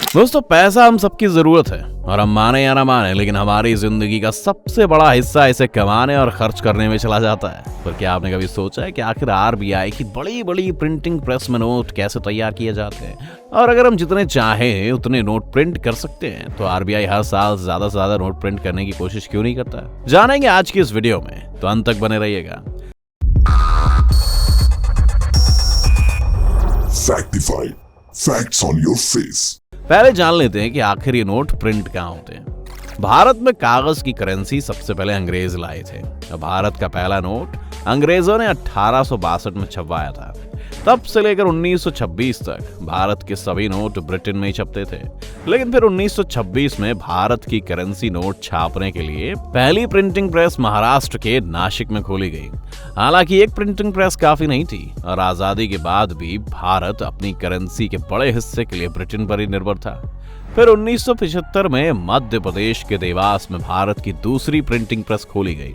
दोस्तों, पैसा हम सबकी जरूरत है और हम माने या ना माने, लेकिन हमारी जिंदगी का सबसे बड़ा हिस्सा इसे कमाने और खर्च करने में चला जाता है। पर क्या आपने कभी सोचा है कि आखिर आरबीआई की बड़ी बड़ी प्रिंटिंग प्रेस में नोट कैसे तैयार किए जाते हैं? और अगर हम जितने चाहें उतने नोट प्रिंट कर सकते हैं, तो आरबीआई हर साल ज्यादा से ज्यादा नोट प्रिंट करने की कोशिश क्यों नहीं करता? जानेंगे आज की इस वीडियो में, तो अंत तक बने रहिएगा। Factify. Facts on your face. पहले जान लेते हैं कि आखिर ये नोट प्रिंट कहाँ होते हैं। भारत में कागज की करेंसी सबसे पहले अंग्रेज लाए थे। भारत का पहला नोट अंग्रेजों ने 1862 में छपवाया था। तब से लेकर 1926 तक भारत के सभी नोट ब्रिटेन में ही छपते थे। लेकिन फिर 1926 में भारत की करेंसी नोट छापने के लिए पहली प्रिंटिंग प्रेस महाराष्ट्र के नासिक में खोली गई। हालांकि एक प्रिंटिंग प्रेस काफी नहीं थी और आजादी के बाद भी भारत अपनी करेंसी के बड़े हिस्से के लिए ब्रिटेन पर ही निर्भर था। फिर 1975 में मध्य प्रदेश के देवास में भारत की दूसरी प्रिंटिंग प्रेस खोली गई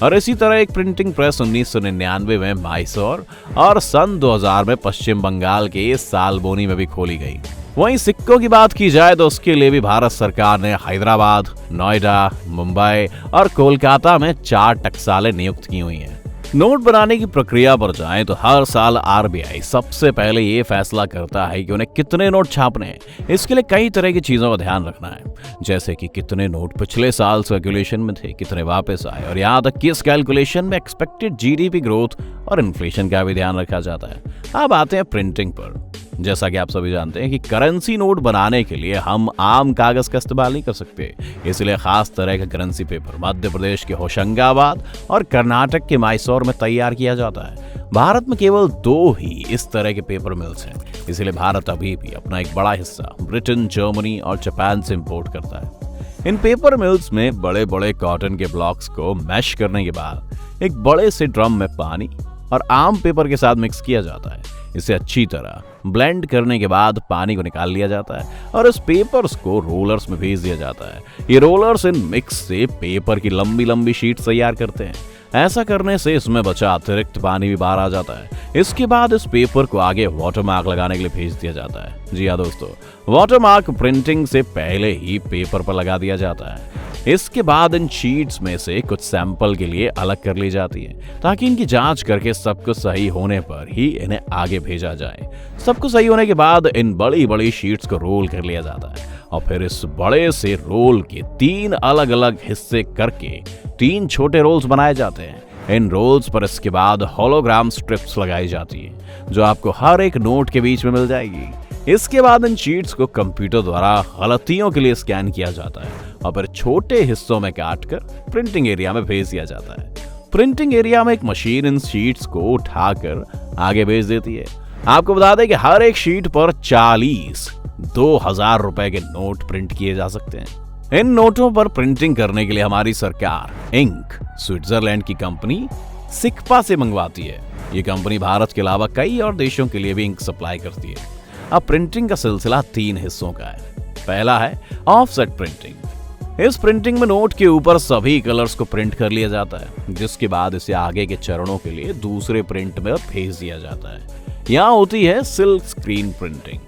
और इसी तरह एक प्रिंटिंग प्रेस 1999 में मैसूर और सन 2000 में पश्चिम बंगाल के सालबोनी में भी खोली गई। वहीं सिक्कों की बात की जाए तो उसके लिए भी भारत सरकार ने हैदराबाद, नोएडा, मुंबई और कोलकाता में 4 टकसालें नियुक्त की हुई हैं। नोट बनाने की प्रक्रिया पर जाएं तो हर साल आरबीआई सबसे पहले ये फैसला करता है कि उन्हें कितने नोट छापने हैं। इसके लिए कई तरह की चीजों का ध्यान रखना है, जैसे कि कितने नोट पिछले साल सर्कुलेशन में थे, कितने वापस आए, और यहाँ तक कि इस कैलकुलेशन में एक्सपेक्टेड जीडीपी ग्रोथ और इन्फ्लेशन का भी ध्यान रखा जाता है। अब आते हैं प्रिंटिंग पर। जैसा कि आप सभी जानते हैं कि करेंसी नोट बनाने के लिए हम आम कागज का इस्तेमाल नहीं कर सकते, इसलिए खास तरह का करेंसी पेपर मध्य प्रदेश के होशंगाबाद और कर्नाटक के मैसूर में तैयार किया जाता है। भारत में केवल 2 ही इस तरह के पेपर मिल्स हैं, इसलिए भारत अभी भी अपना एक बड़ा हिस्सा ब्रिटेन, जर्मनी और जापान से इंपोर्ट करता है। इन पेपर मिल्स में बड़े बड़े कॉटन के ब्लॉक्स को मैश करने के बाद एक बड़े से ड्रम में पानी और आम पेपर के साथ मिक्स किया जाता है। इसे अच्छी तरह ब्लेंड करने के बाद पानी को निकाल लिया जाता है और इस पेपर्स को रोलर्स में भेज दिया जाता है। ये रोलर्स इन मिक्स से पेपर की लंबी लंबी शीट्स तैयार करते हैं। ऐसा करने से इसमें बचा अतिरिक्त पानी भी बाहर आ जाता है। इसके बाद इस पेपर को आगे वाटरमार्क लगाने के लिए भेज दिया जाता है। जी हाँ दोस्तों, वाटरमार्क प्रिंटिंग से पहले ही पेपर पर लगा दिया जाता है। इसके बाद इन शीट्स में से कुछ सैंपल के लिए अलग कर ली जाती है, ताकि इनकी जांच करके सब कुछ सही होने पर ही इन्हें आगे भेजा जाए। सब कुछ सही होने के बाद इन बड़ी बड़ी शीट्स को रोल कर लिया जाता है और फिर इस बड़े से रोल के 3 अलग अलग हिस्से करके 3 छोटे रोल्स बनाए जाते हैं। इन रोल्स पर इसके बाद होलोग्राम स्ट्रिप्स लगाई जाती है, जो आपको हर एक नोट के बीच में मिल जाएगी। इसके बाद इन शीट्स को कंप्यूटर द्वारा गलतियों के लिए स्कैन किया जाता है और फिर छोटे हिस्सों में काटकर प्रिंटिंग एरिया में भेज दिया जाता है। प्रिंटिंग एरिया में एक मशीन इन शीट्स को उठाकर आगे भेज देती है। आपको बता दें कि हर एक शीट पर 40 2000 रुपए के नोट प्रिंट किए जा सकते हैं। इन नोटों पर प्रिंटिंग करने के लिए हमारी सरकार इंक स्विट्जरलैंड की कंपनी सिक्पा से मंगवाती है। ये कंपनी भारत के अलावा कई और देशों के लिए भी इंक सप्लाई करती है। अब प्रिंटिंग का सिलसिला 3 हिस्सों का है। पहला है ऑफसेट प्रिंटिंग। इस प्रिंटिंग में नोट के ऊपर सभी कलर्स को प्रिंट कर लिया जाता है, जिसके बाद इसे आगे के चरणों के लिए दूसरे प्रिंट में भेज दिया जाता है। यहाँ होती है सिल्क स्क्रीन प्रिंटिंग।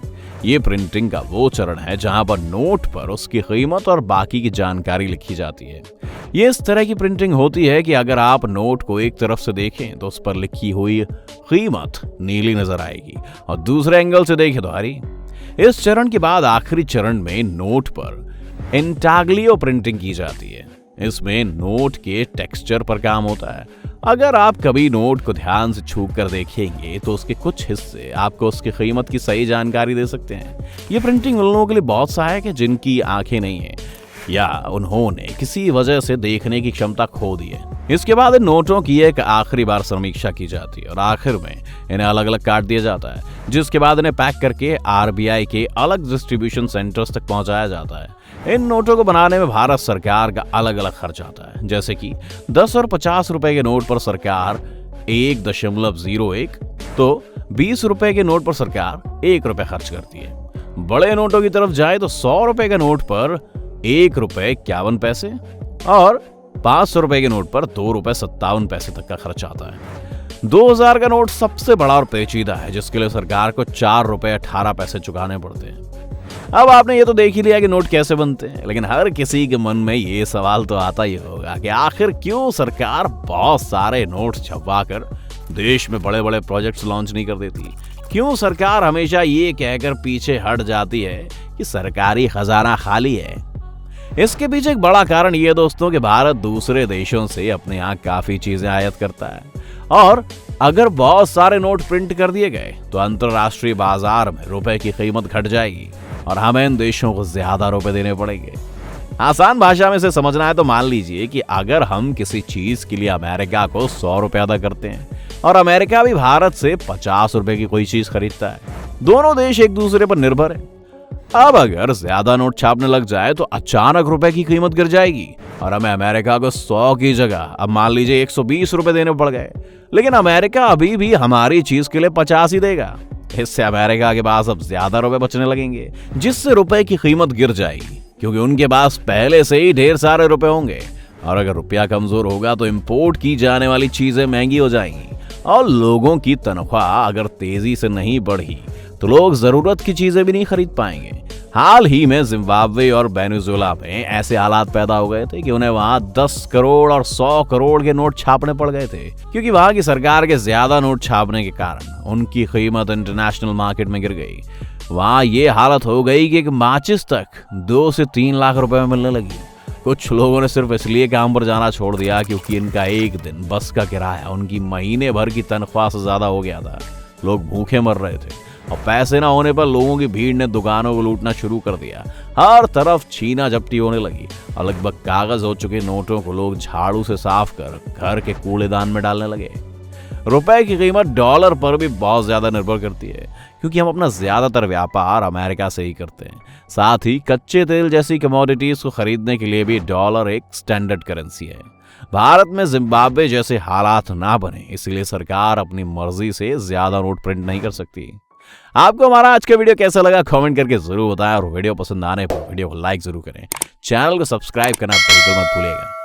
ये प्रिंटिंग का वो चरण है जहां पर नोट पर उसकी कीमत और बाकी की जानकारी लिखी जाती है। ये इस तरह की प्रिंटिंग होती है कि अगर आप नोट को एक तरफ से देखें तो उस पर लिखी हुई कीमत नीली नजर आएगी और दूसरे एंगल से देखें तो हरी। इस चरण के बाद आखिरी चरण में नोट पर इंटाग्लियो प्रिंटिंग की जाती है। इसमें नोट के टेक्सचर पर काम होता है। अगर आप कभी नोट को ध्यान से छू कर देखेंगे तो उसके कुछ हिस्से आपको उसकी कीमत की सही जानकारी दे सकते हैं। ये प्रिंटिंग उन लोगों के लिए बहुत सहायक है जिनकी आंखें नहीं है या उन्होंने किसी वजह से देखने की क्षमता खो दी है। इसके बाद इन नोटों की एक आखिरी बार समीक्षा की जाती है और आखिर में इन्हें अलग अलग काट दिया जाता है, जिसके बाद इन्हें पैक करके आरबीआई के अलग डिस्ट्रीब्यूशन सेंटर्स तक पहुंचाया जाता है। इन नोटों को बनाने में भारत सरकार का अलग अलग खर्च आता है, जैसे कि 10 और 50 रुपए के नोट पर सरकार 1.01 तो 20 रुपए के नोट पर सरकार 1 रुपए खर्च करती है। बड़े नोटों की तरफ जाए तो 100 रुपए के नोट पर 1 रुपए 51 पैसे और 500 रुपए के नोट पर 2 रुपए 57 पैसे तक का खर्च आता है। 2000 का नोट सबसे बड़ा और पेचीदा है, जिसके लिए सरकार को 4 रुपए 18 पैसे चुकाने पड़ते हैं। अब आपने ये तो देख ही लिया कि नोट कैसे बनते हैं, लेकिन हर किसी के मन में ये सवाल तो आता ही होगा कि आखिर क्यों सरकार बहुत सारे नोट छपवा कर देश में बड़े बड़े प्रोजेक्ट्स लॉन्च नहीं कर देती। क्यों सरकार हमेशा ये कहकर पीछे हट जाती है कि सरकारी खजाना खाली है। इसके पीछे एक बड़ा कारण ये दोस्तों कि भारत दूसरे देशों से अपने यहाँ काफी चीजें आयात करता है, और अगर बहुत सारे नोट प्रिंट कर दिए गए तो अंतरराष्ट्रीय बाजार में रुपए की कीमत घट जाएगी और हमें इन देशों को ज्यादा रुपए देने पड़ेंगे। आसान भाषा में इसे समझना है तो मान लीजिए कि अगर हम किसी चीज के लिए अमेरिका को 100 रुपए अदा करते हैं और अमेरिका भी भारत से 50 रुपए की कोई चीज खरीदता है, दोनों देश एक दूसरे पर निर्भर है। अब अगर ज्यादा नोट छापने लग जाए तो अचानक रुपए की कीमत गिर जाएगी और हमें अमेरिका को 100 की जगह अब मान लीजिए 120 रुपए देने पड़ गए, लेकिन अमेरिका अभी भी हमारी चीज के लिए 50 ही देगा। इससे अमेरिका के पास अब ज्यादा रुपए बचने लगेंगे, जिससे रुपए की कीमत गिर जाएगी, क्योंकि उनके पास पहले से ही ढेर सारे रुपए होंगे। और अगर रुपया कमजोर होगा तो इंपोर्ट की जाने वाली चीजें महंगी हो जाएंगी, और लोगों की तनख्वाह अगर तेजी से नहीं बढ़ी तो लोग जरूरत की चीजें भी नहीं खरीद पाएंगे। हाल ही में जिम्बाब्वे और वेनेजुएला में ऐसे हालात पैदा हो गए थे कि उन्हें वहां 10 करोड़ और 100 करोड़ के नोट छापने पड़ गए थे, क्योंकि वहां की सरकार के ज्यादा नोट छापने के कारण उनकी कीमत इंटरनेशनल मार्केट में गिर गई। वहां ये हालत हो गई कि एक माचिस तक 2 से 3 लाख रुपए में मिलने लगी। कुछ लोगों ने सिर्फ इसलिए काम पर जाना छोड़ दिया क्योंकि इनका एक दिन बस का किराया उनकी महीने भर की तनख्वाह से ज्यादा हो गया था। लोग भूखे मर रहे थे और पैसे ना होने पर लोगों की भीड़ ने दुकानों को लूटना शुरू कर दिया। हर तरफ छीना झपटी होने लगी और लगभग कागज हो चुके नोटों को लोग झाड़ू से साफ कर घर के कूड़ेदान में डालने लगे। रुपए की कीमत डॉलर पर भी बहुत ज्यादा निर्भर करती है, क्योंकि हम अपना ज्यादातर व्यापार अमेरिका से ही करते हैं। साथ ही कच्चे तेल जैसी कमोडिटीज को खरीदने के लिए भी डॉलर एक स्टैंडर्ड करेंसी है। भारत में जिम्बाब्वे जैसे हालात ना बने, इसलिए सरकार अपनी मर्जी से ज्यादा नोट प्रिंट नहीं कर सकती। आपको हमारा आज का वीडियो कैसा लगा कमेंट करके जरूर बताएं, और वीडियो पसंद आने पर वीडियो को लाइक जरूर करें। चैनल को सब्सक्राइब करना बिल्कुल मत भूलिएगा।